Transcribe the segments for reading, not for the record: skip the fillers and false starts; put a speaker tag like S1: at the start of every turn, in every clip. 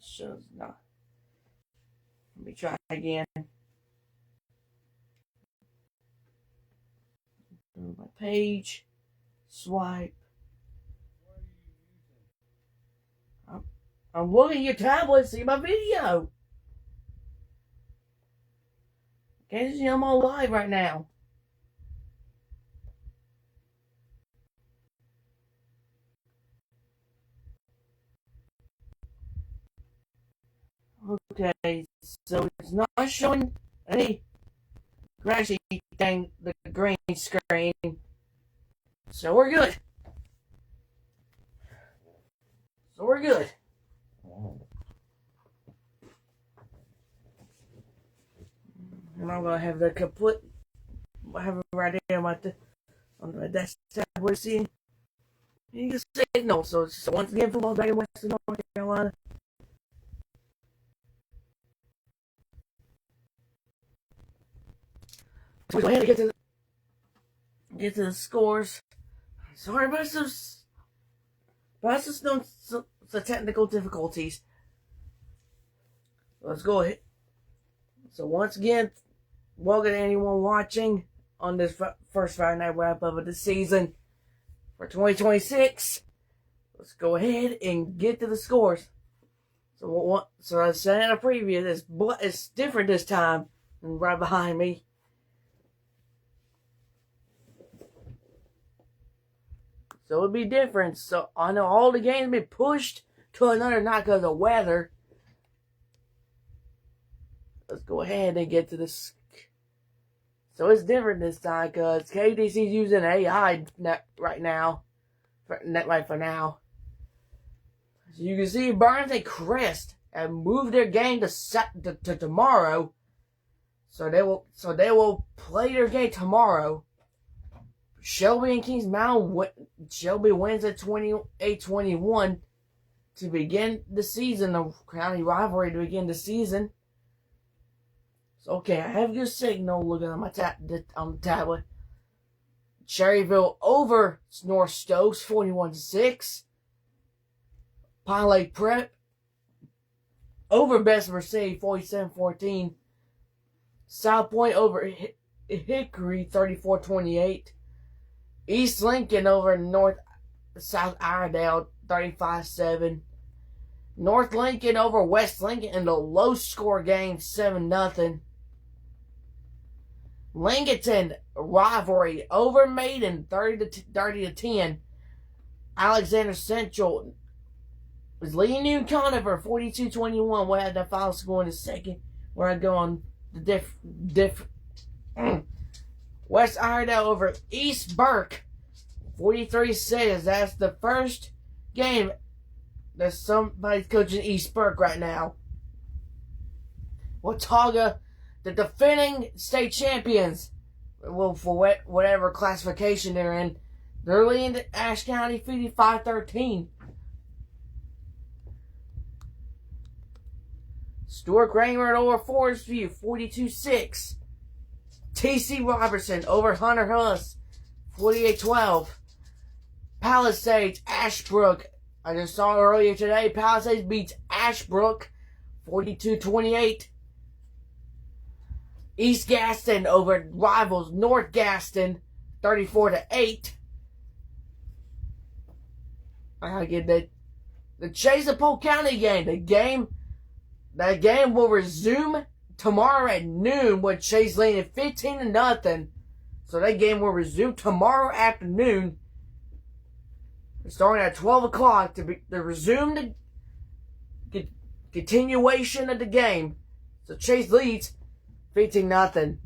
S1: shows not. Let me try again. Go to my page. Swipe. I'm looking at your tablet to see my video. Can't you see I'm on live right now? Okay, so it's not showing any crashy thing, the green screen. So we're good. And I'm gonna have the complete. I have it right here on the desktop. We're seeing you can signal. So once again, football back in Western North Carolina. So we go ahead and get to the scores. Sorry about some technical difficulties. Let's go ahead. So once again, welcome to anyone watching on this first Friday night wrap up of the season for 2026. Let's go ahead and get to the scores. So I said in a preview, it's different this time than right behind me. So it'll be different. So I know all the games be pushed to another night because of weather. Let's go ahead and get to this. So it's different this time because KDC's using AI right now. For now. So you can see Burns and Crest have moved their game to tomorrow. So they will play their game tomorrow. Shelby and Kings Mountain. Shelby wins at 28-21 to begin the season. The county rivalry to begin the season. So okay, I have good signal looking on my on the tablet. Cherryville over North Stokes 41-6. Pine Lake Prep over Bessemer City 47-14. South Point over Hickory 34-28. East Lincoln over South Iredale 35-7. North Lincoln over West Lincoln in the low score game 7-0. Lincoln rivalry over Maiden 30-10. Alexander Central was leading New Conifer 42-21. We'll have that final score in a second where I go on the West Iredale over East Burke 43-6. That's the first game that somebody's coaching East Burke right now. Watauga, the defending state champions, well, for whatever classification they're in, they're leading Ashe County 55-13. Stuart Kramer over Forest View 42-6. T.C. Robertson over Hunter Hills 48-12. Palisades Ashbrook, I just saw earlier today, Palisades beats Ashbrook 42-28. East Gaston over rivals North Gaston 34-8. I gotta get the Chase-a-Polk County game. That game will resume tomorrow at noon with Chase leading 15-0. So that game will resume tomorrow afternoon. Starting at 12 o'clock to resume the continuation of the game. So Chase leads 15-0.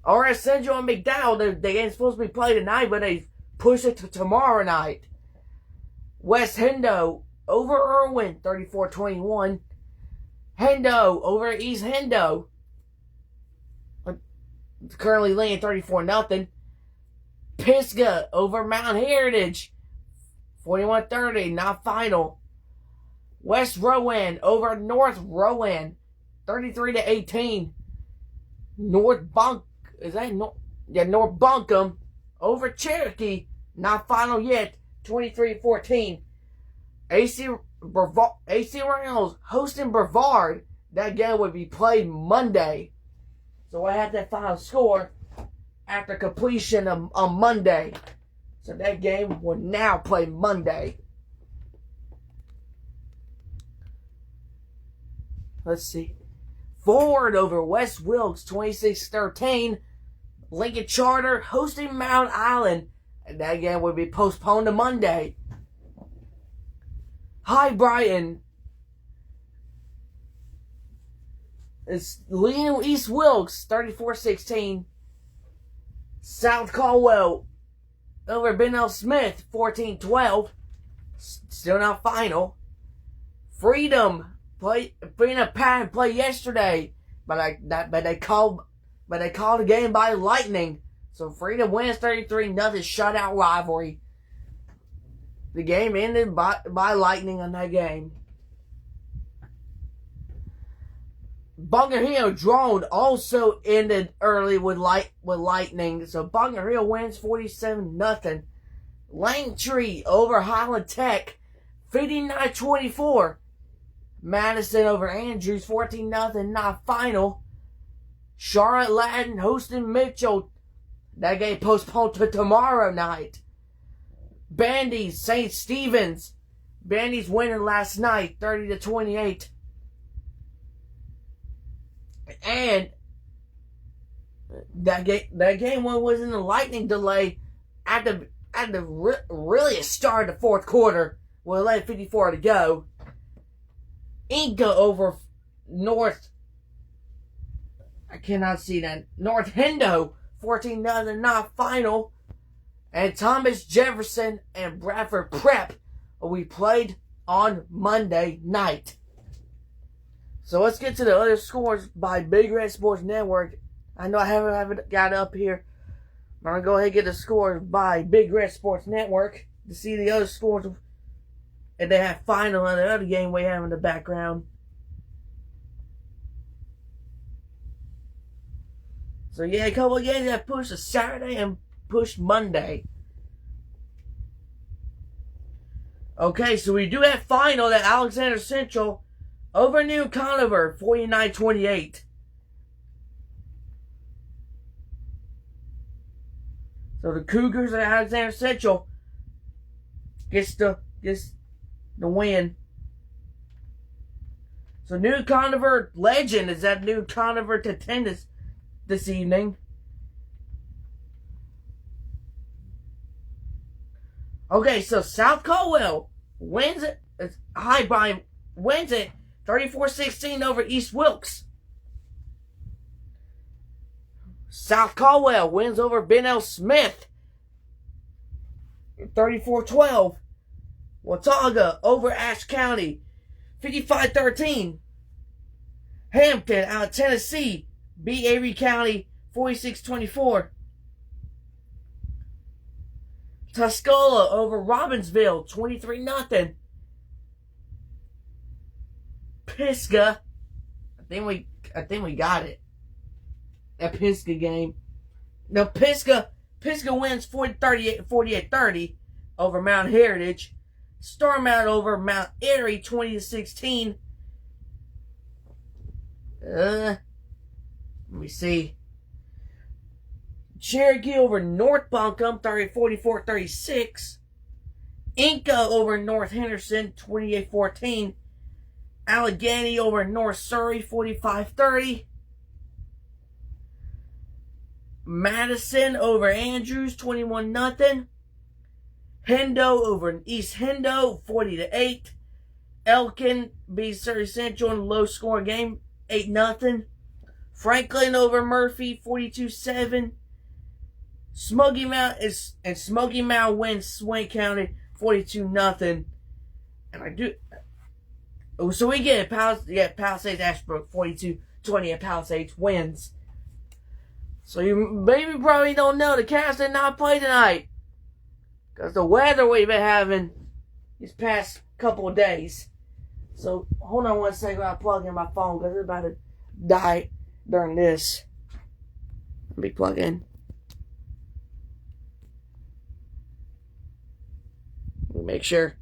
S1: RS Central and McDowell, they ain't supposed to be played tonight, but they pushed it to tomorrow night. West Hendo over Irwin 34-21. Hendo over East Hendo, currently leading 34-0. Pisgah over Mount Heritage 41-30, not final. West Rowan over North Rowan 33-18. North Buncombe over Cherokee, not final yet, 23-14. AC Reynolds hosting Brevard. That game would be played Monday. So I have that final score after completion on Monday. So that game will now play Monday. Let's see. Ford over West Wilkes 26-13. Lincoln Charter hosting Mount Island. And that game will be postponed to Monday. High Brighton is leading East Wilkes 34-16. South Caldwell over Benell Smith 14-12. Still not final. Freedom Patton played yesterday, but they called the game by lightning. So Freedom wins 33-0 shutout rivalry. The game ended by lightning on that game. Bunker Hill Drone also ended early with lightning. So Bunker Hill wins 47-0. Langtree over Highland Tech 59-24. Madison over Andrews 14-0, not final. Charlotte Ladin hosting Mitchell. That game postponed to tomorrow night. Bandy's St. Stephen's. Bandy's winning last night 30-28. And that game was in the lightning delay at the really start of the fourth quarter with 11:54 to go. Inca over North. I cannot see that. North Hendo 14-0, not final. And Thomas Jefferson and Bradford Prep will be played on Monday night. So let's get to the other scores by Big Red Sports Network. I know I haven't got it up here. I'm going to go ahead and get the scores by Big Red Sports Network to see the other scores. And they have final on the other game we have in the background. So yeah, a couple of games that pushed to Saturday and pushed Monday. Okay, so we do have final at Alexander Central over New Conover 49-28. So the Cougars at Alexander Central gets the win. So New Conover Legend is at New Conover to tennis this evening. Okay, so South Caldwell wins it. High Brian wins it 34-16 over East Wilkes. South Caldwell wins over Benell Smith 34-12. Watauga over Ashe County 55-13. Hampton out of Tennessee beat Avery County 46-24. Tuscola over Robbinsville 23-0. Pisgah, I think we got it. That Pisgah game. No, Pisgah wins 48-30 over Mount Heritage. Starmount over Mount Airy 20-16. Let me see. Cherokee over North Buncombe 44-36. Inca over North Henderson 28-14. Allegheny over North Surrey 45-30. Madison over Andrews 21-0. Hendo over East Hendo 40-8. Elkin beats Surrey Central in a low scoring game 8-0. Franklin over Murphy 42-7. Smoky Mountain wins Swain County 42-0. And so we get Palisades Ashbrook 42-20 and Palisades wins. So you maybe probably don't know the Cavs did not play tonight because the weather we've been having these past couple of days. So hold on one second while I plug in my phone because it's about to die during this. Let me plug in. Let me make sure.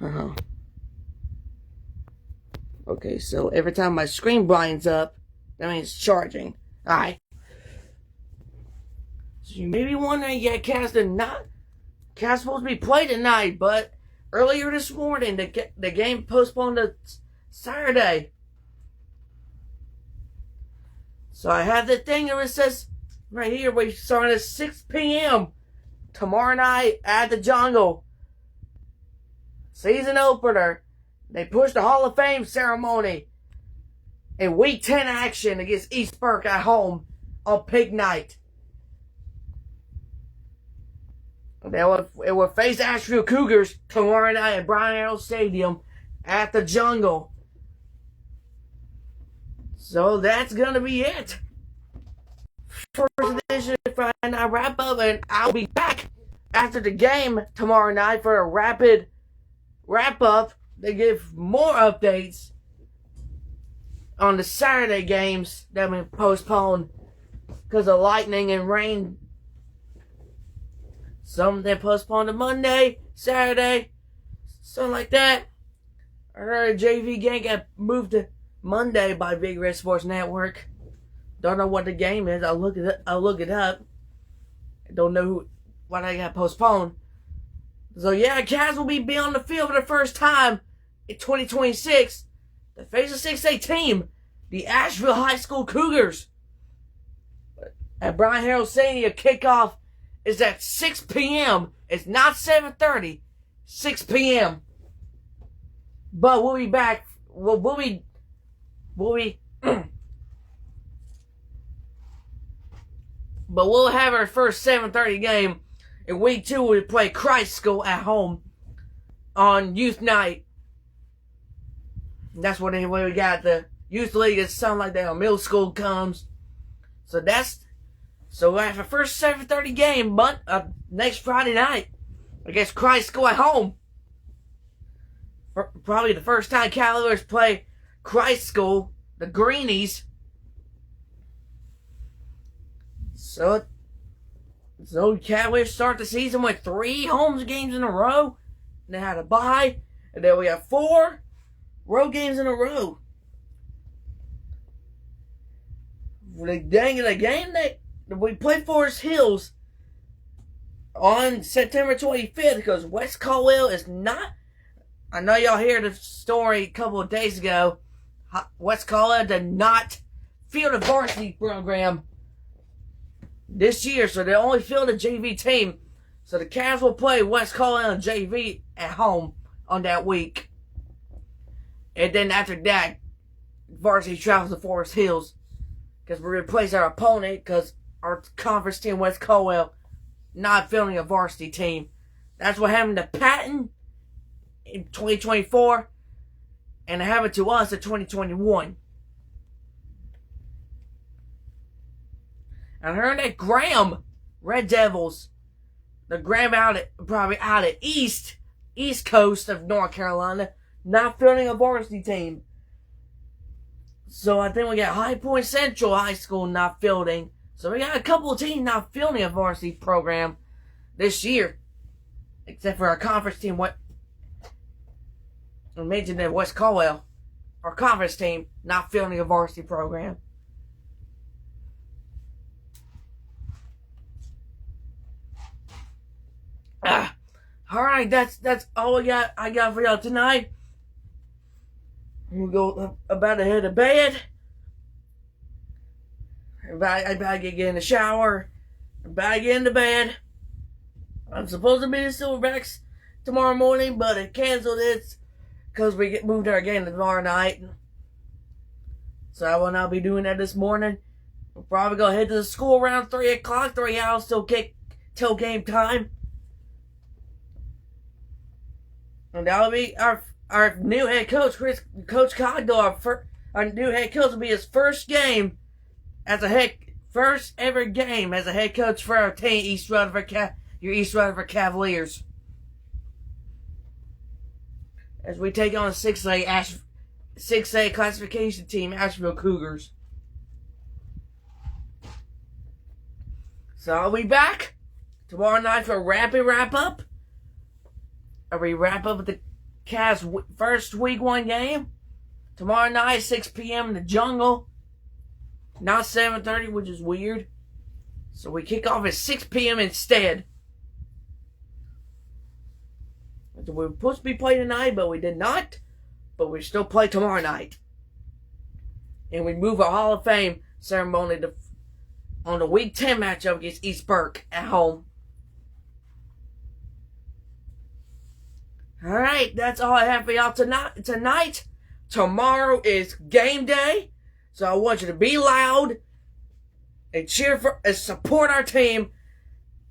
S1: Uh-huh. Okay, so every time my screen blinds up, that means it's charging. Alright. So you may be wondering, yeah, Cavs supposed to be played tonight, but earlier this morning, the game postponed to Saturday. So I have the thing that says right here, we start at 6 p.m. tomorrow night at the Jungle. Season opener. They pushed the Hall of Fame ceremony in Week 10 action against East Burke at home on Pig Night. It will face Asheville Cougars tomorrow night at Brian Arrow Stadium at the Jungle. So that's going to be it. First edition Friday Night Wrap Up, and I'll be back after the game tomorrow night for a rapid wrap up. They give more updates on the Saturday games that have been postponed because of lightning and rain. Some they postponed to Monday, Saturday, something like that. I heard a JV game got moved to Monday by Big Red Sports Network. Don't know what the game is. I'll look it up. Don't know why they got postponed. So yeah, Cavs will be on the field for the first time in 2026. The face of 6A team, the Asheville High School Cougars. At Brian Harrell Stadium, kickoff is at 6 p.m. It's not 7:30. 6 p.m. But we'll be back. We'll be but we'll have our first 7:30 game in week 2. We play Christ School at home on youth night. That's what anyway we got. The youth league is something like that. Middle school comes. So we have our first 7:30 game, but next Friday night against Christ School at home. Probably the first time Cavaliers play Christ School, the Greenies. So Cavaliers start the season with 3 home games in a row. They had a bye, and then we have 4 road games in a row. The game that we played Forest Hills on September 25th because West Caldwell is not. I know y'all heard the story a couple of days ago. West Caldwell did not field a varsity program this year, so they only fielded a JV team. So the Cavs will play West Caldwell and JV at home on that week. And then after that, varsity travels to Forest Hills because we replace our opponent because our conference team, West Caldwell, not fielding a varsity team. That's what happened to Patton in 2024, and it happened to us in 2021. I heard that Graham Red Devils, the Graham probably out of East Coast of North Carolina, not fielding a varsity team. So I think we got High Point Central High School not fielding. So we got a couple of teams not fielding a varsity program this year, except for our conference team. I mentioned that West Caldwell, our conference team, not fielding a varsity program. Alright, that's all I got for y'all tonight. We'll go about to head to bed. I about to get in the shower. About to get into bed. I'm supposed to be in Silverbacks tomorrow morning, but it canceled it because we moved our game to tomorrow night. So I will not be doing that this morning. We'll probably go head to the school around 3 o'clock, 3 hours till game time. And that'll be our new head coach, Coach Cogdor. Our new head coach will be his first game first ever game as a head coach for our team, your East Rutherford Cavaliers. As we take on 6A classification team, Asheville Cougars. So I'll be back tomorrow night for a rapid wrap up. We wrap up with Cavs' first week 1 game. Tomorrow night, 6 p.m. in the Jungle. Not 7:30, which is weird. So we kick off at 6 p.m. instead. We were supposed to be playing tonight, but we did not. But we still play tomorrow night. And we move our Hall of Fame ceremony on the Week 10 matchup against East Burke at home. Alright, that's all I have for y'all tonight. Tomorrow is game day. So I want you to be loud and cheer for and support our team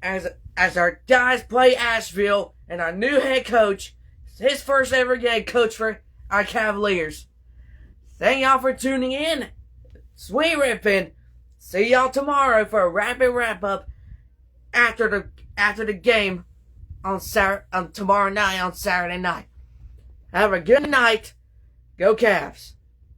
S1: as our guys play Asheville and our new head coach, his first ever game coach for our Cavaliers. Thank y'all for tuning in. Sweet ripping. See y'all tomorrow for a rapid wrap up after the game on tomorrow night on Saturday night. Have a good night. Go Cavs.